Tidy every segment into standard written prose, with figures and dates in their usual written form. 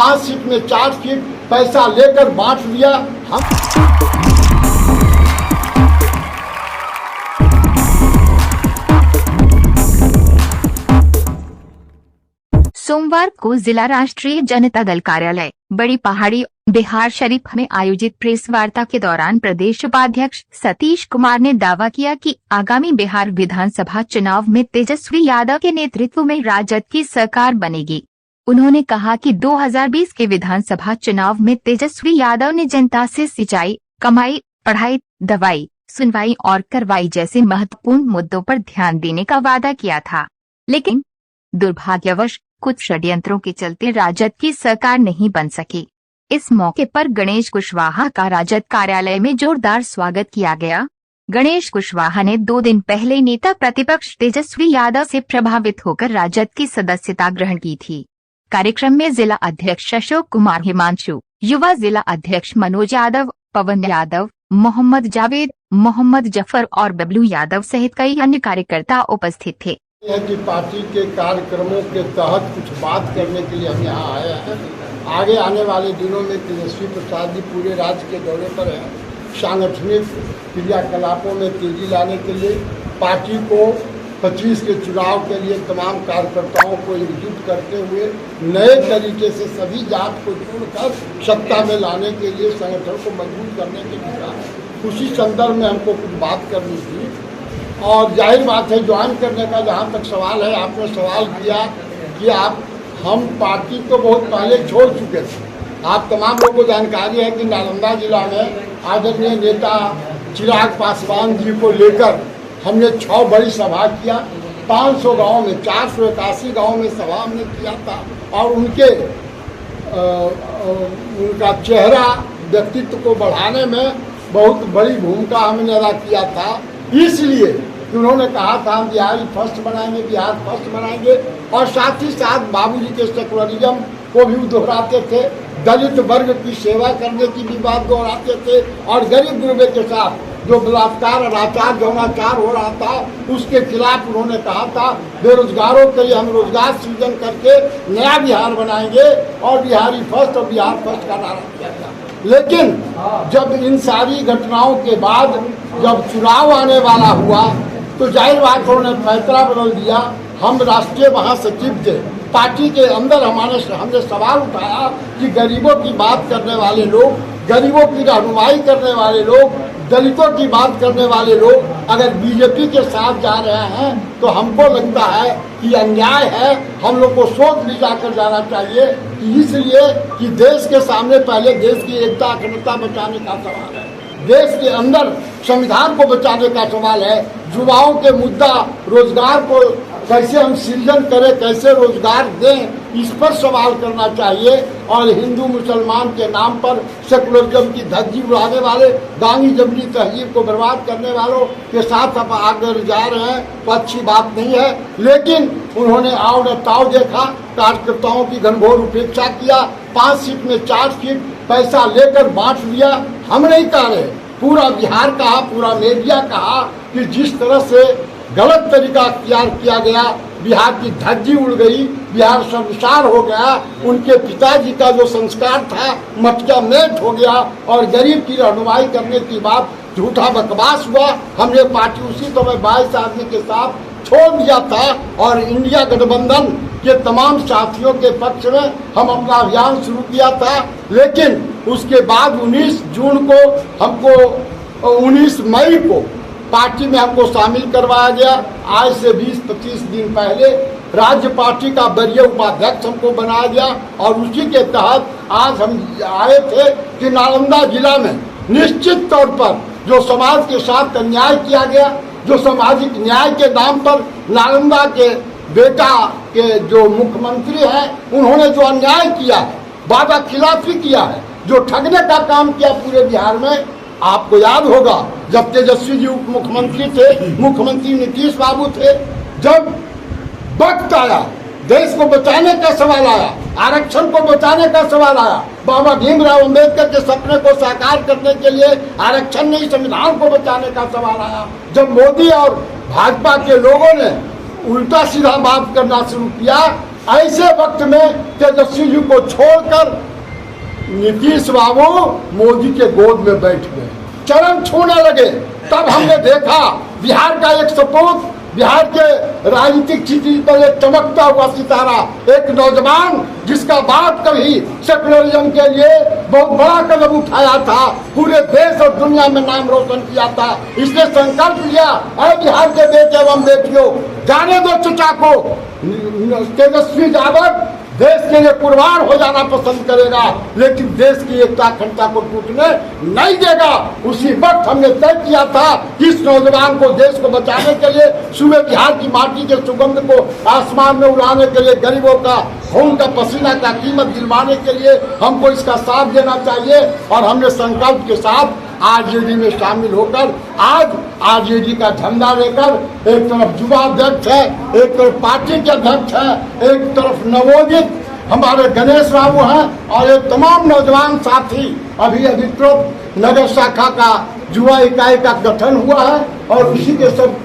5 seat में 4 seat पैसा लेकर बांट दिया। हम सोमवार को जिला राष्ट्रीय जनता दल कार्यालय बड़ी पहाड़ी बिहार शरीफ में आयोजित प्रेस वार्ता के दौरान प्रदेश उपाध्यक्ष सतीश कुमार ने दावा किया कि आगामी बिहार विधानसभा चुनाव में तेजस्वी यादव के नेतृत्व में राजद की सरकार बनेगी। उन्होंने कहा कि 2020 के विधानसभा चुनाव में तेजस्वी यादव ने जनता से सिंचाई, कमाई, पढ़ाई, दवाई, सुनवाई और कार्रवाई जैसे महत्वपूर्ण मुद्दों पर ध्यान देने का वादा किया था, लेकिन दुर्भाग्यवश कुछ षड्यंत्रों के चलते राजद की सरकार नहीं बन सकी। इस मौके पर गणेश कुशवाहा का राजद कार्यालय में जोरदार स्वागत किया गया। गणेश कुशवाहा ने 2 दिन पहले नेता प्रतिपक्ष तेजस्वी यादव से प्रभावित होकर राजद की सदस्यता ग्रहण की थी। कार्यक्रम में जिला अध्यक्ष अशोक कुमार हिमांशु, युवा जिला अध्यक्ष मनोज यादव, पवन यादव, मोहम्मद जावेद, मोहम्मद जफर और बबलू यादव सहित कई अन्य कार्यकर्ता उपस्थित थे। है कि पार्टी के कार्यक्रमों के तहत कुछ बात करने के लिए हम यहाँ आए हैं। आगे आने वाले दिनों में तेजस्वी प्रसाद जी पूरे राज्य के दौरे पर हैं। सांगठनिक क्रियाकलापों में तेजी लाने के लिए पार्टी को 25 के चुनाव के लिए तमाम कार्यकर्ताओं को एकजुट करते हुए नए तरीके से सभी जात को जोड़कर सत्ता में लाने के लिए संगठन को मजबूत करने के लिए उसी संदर्भ में हमको कुछ बात करनी थी। और जाहिर बात है, ज्वाइन करने का जहाँ तक सवाल है, आपने सवाल किया कि हम पार्टी को बहुत पहले छोड़ चुके थे। आप तमाम लोगों को जानकारी है कि नालंदा जिला में आदरणीय नेता चिराग पासवान जी को लेकर हमने 6 बड़ी सभा किया। 500 गाँव में 481 गाँव में सभा हमने किया था और उनका चेहरा व्यक्तित्व को बढ़ाने में बहुत बड़ी भूमिका हमने अदा किया था। इसलिए उन्होंने कहा था हम बिहारी फर्स्ट बनाएंगे, बिहार फर्स्ट बनाएंगे, और साथ ही साथ बाबूजी के सेकुलरिज्म को भी दोहराते थे, दलित वर्ग की सेवा करने की भी बात दोहराते थे, और गरीब गुरबे के साथ जो बलात्कार, अनाचार, यौनाचार हो रहा था उसके खिलाफ उन्होंने कहा था बेरोजगारों के लिए हम रोजगार सृजन करके नया बिहार बनाएंगे और बिहारी फर्स्ट और बिहार फर्स्ट का नारा दिया था। लेकिन जब इन सारी घटनाओं के बाद जब चुनाव आने वाला हुआ तो जाहिर बात उन्होंने फैसला बदल दिया। हम राष्ट्रीय महासचिव थे, पार्टी के अंदर हमने सवाल उठाया कि गरीबों की बात करने वाले लोग, गरीबों की रहनुमाई करने वाले लोग, दलितों की बात करने वाले लोग अगर बीजेपी के साथ जा रहे हैं तो हमको लगता है कि अन्याय है। हम लोग को सोच विचार कर जाना चाहिए, इसलिए कि देश के सामने पहले देश की एकता अखंडता बचाने का सवाल है, देश के अंदर संविधान को बचाने का सवाल है, युवाओं के मुद्दा रोजगार को कैसे हम सृजन करें, कैसे रोजगार दें, इस पर सवाल करना चाहिए। और हिंदू मुसलमान के नाम पर सेकुलरिज्म की धज्जी उड़ाने वाले, गांधी जबरी तहजीब को बर्बाद करने वालों के साथ आप आगे जा रहे हैं तो अच्छी बात नहीं है। लेकिन उन्होंने आओ न ताव देखा, कार्यकर्ताओं की घनघोर उपेक्षा किया। 5 सीट में 4 सीट पैसा लेकर बांट दिया। हम नहीं कह रहे, पूरा बिहार कहा, पूरा मीडिया कहा कि जिस तरह से गलत तरीका अख्तियार किया गया, बिहार की धज्जी उड़ गई, बिहार शर्मसार हो गया, उनके पिताजी का जो संस्कार था मटका मेट हो गया और गरीब की रहनुमाई करने की बात झूठा बकवास हुआ। हमने पार्टी उसी समय 22 आदमी के साथ छोड़ दिया था और इंडिया गठबंधन के तमाम साथियों के पक्ष में हम अपना अभियान शुरू किया था। लेकिन उसके बाद 19 जून को हमको 19 मई को पार्टी में हमको शामिल करवाया गया। आज से 20-25 दिन पहले राज्य पार्टी का वरीय उपाध्यक्ष हमको बनाया गया और उसी के तहत आज हम आए थे कि नालंदा जिला में निश्चित तौर पर जो समाज के साथ अन्याय किया गया, जो सामाजिक न्याय के नाम पर नालंदा के बेटा के जो मुख्यमंत्री हैं उन्होंने जो अन्याय किया है, वादा खिलाफी किया है, जो ठगने का काम किया पूरे बिहार में। आपको याद होगा जब तेजस्वी जी उप मुख्यमंत्री थे, मुख्यमंत्री नीतीश बाबू थे, जब वक्त आया देश को बचाने का सवाल आया, आरक्षण को बचाने का सवाल आया, बाबा भीमराव अम्बेडकर के सपने को साकार करने के लिए आरक्षण नहीं संविधान को बचाने का सवाल आया, जब मोदी और भाजपा के लोगों ने उल्टा सीधा बात करना शुरू किया ऐसे वक्त में तेजस्वी जी को छोड़कर नीतीश बाबू मोदी के गोद में बैठ गए, चरण छूने लगे। तब हमने देखा बिहार का एक सपूत, बिहार के राजनीतिक स्थिति पर एक चमकता हुआ सितारा, एक नौजवान जिसका बाप कभी सेकुलरिज्म के लिए बहुत बड़ा कदम उठाया था, पूरे देश और दुनिया में नाम रोशन किया था। इसने संकल्प लिया, अरे बिहार के बेटे एवं बेटियों, जाने दो चचा को, तेजस्वी यादव देश के लिए कुर्बान हो जाना पसंद करेगा, लेकिन देश की एकता अखंडता को टूटने नहीं देगा। उसी वक्त हमने तय किया था कि इस नौजवान को देश को बचाने के लिए, सुबह बिहार की माटी के सुगंध को आसमान में उड़ाने के लिए, गरीबों का खून का पसीना का कीमत दिलवाने के लिए हमको इसका साथ देना चाहिए। और हमने संकल्प के साथ आरजेडी में शामिल होकर आज आरजेडी का झंडा लेकर एक तरफ युवा अध्यक्ष है, एक तरफ पार्टी के अध्यक्ष है, एक तरफ नवोदित हमारे गणेश बाबू हैं और ये तमाम नौजवान साथी अभी अधिकृत नगर शाखा का युवा इकाई का गठन हुआ है और उसी के सब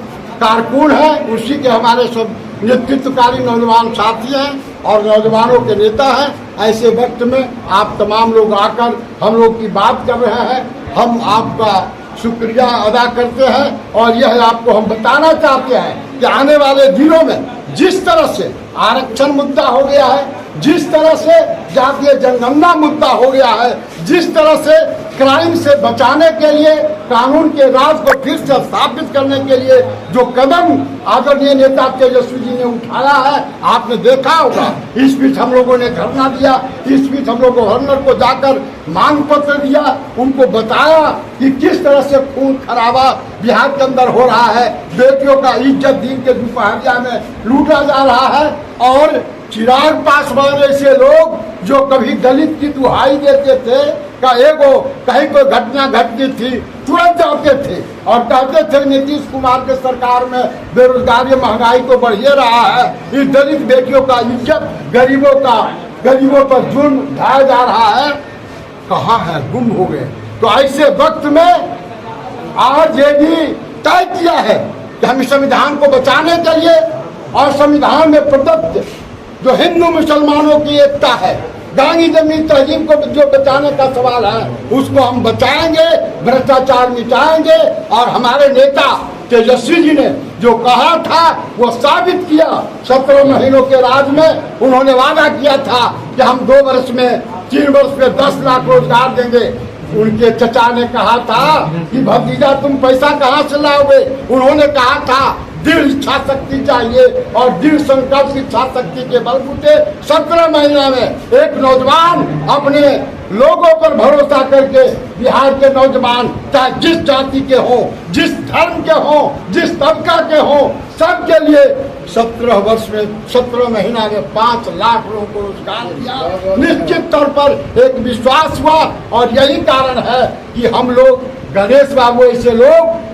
कारकुन हैं, उसी के हमारे सब नेतृत्वकारी नौजवान साथी हैं और नौजवानों के नेता हैं। ऐसे वक्त में आप तमाम लोग आकर हम लोग की बात कर रहे हैं, हम आपका शुक्रिया अदा करते हैं और यह आपको हम बताना चाहते हैं कि आने वाले दिनों में जिस तरह से आरक्षण मुद्दा हो गया है, जिस तरह से जातीय जनगणना मुद्दा हो गया है, जिस तरह से क्राइम से बचाने के लिए, कानून के राज को फिर से स्थापित करने के लिए जो कदम आदरणीय नेता तेजस्वी जी ने उठाया है, आपने देखा होगा। इस बीच हम लोगों ने धरना दिया, इस बीच हम लोग गवर्नर को जाकर मांग पत्र दिया, उनको बताया कि किस तरह से खून खराबा बिहार के अंदर हो रहा है, बेटियों का इज्जत दिन के दोपहरिया में लूटा जा रहा है। और चिराग पासवान ऐसे लोग जो कभी दलित की दुहाई देते थे, का एगो कहीं कोई घटना घटती थी तुरंत जाते थे और कहते थे नीतीश कुमार के सरकार में बेरोजगारी महंगाई तो बढ़ ही रहा है, इस दलित बेटियों का इज्जत, गरीबों पर जुर्म ढाया जा रहा है, कहाँ है, गुम हो गए। तो ऐसे वक्त में आरजेडी तय किया है कि हम संविधान को बचाने के लिए और संविधान में प्रदत्त जो हिंदू मुसलमानों की एकता है, गांधी जमीन तहजीब को जो बचाने का सवाल है, उसको हम बचाएंगे, भ्रष्टाचार मिटाएंगे। और हमारे नेता तेजस्वी जी ने जो कहा था वो साबित किया। 17 महीनों के राज में उन्होंने वादा किया था कि हम 2 वर्ष में 3 वर्ष में 10 लाख रोजगार देंगे। उनके चचा ने कहा था कि भतीजा तुम पैसा कहाँ से लाओगे, उन्होंने कहा था दृढ़ इच्छा शक्ति चाहिए और दृढ़ संकल्प की इच्छा शक्ति के बलबूते 17 महीना में एक नौजवान अपने लोगों पर भरोसा करके, बिहार के नौजवान चाहे जिस जाति के हों, जिस धर्म के हों, जिस तबका के हों, सबके लिए 17 वर्ष में 17 महीना में 5 लाख लोगों को रोजगार दिया। निश्चित तौर पर एक विश्वास हुआ और यही कारण है कि हम लोग गणेश बाबू ऐसे लोग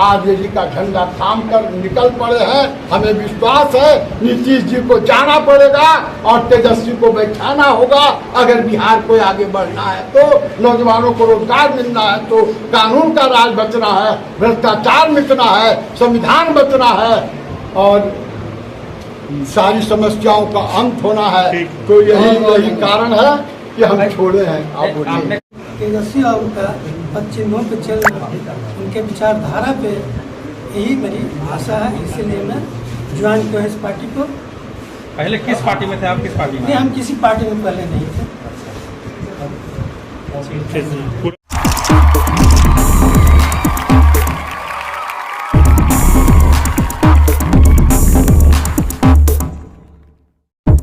आरजेडी का झंडा थाम कर निकल पड़े हैं। हमें विश्वास है नीतीश जी को जाना पड़ेगा और तेजस्वी को बैठाना होगा। अगर बिहार को आगे बढ़ना है तो, नौजवानों को रोजगार मिलना है तो, कानून का राज बचना है, भ्रष्टाचार मिटना है, संविधान बचना है और सारी समस्याओं का अंत होना है। तो यही कारण है कि हम छोड़े हैं। आप बोलिए। तेजस्वी बाबू का पश्चिमों पे चल उनके विचारधारा पे यही मेरी आशा है, इसीलिए मैं ज्वाइन किया इस पार्टी को। पहले किस पार्टी में थे आप? किस पार्टी में? नहीं, हम किसी पार्टी में पहले नहीं थे।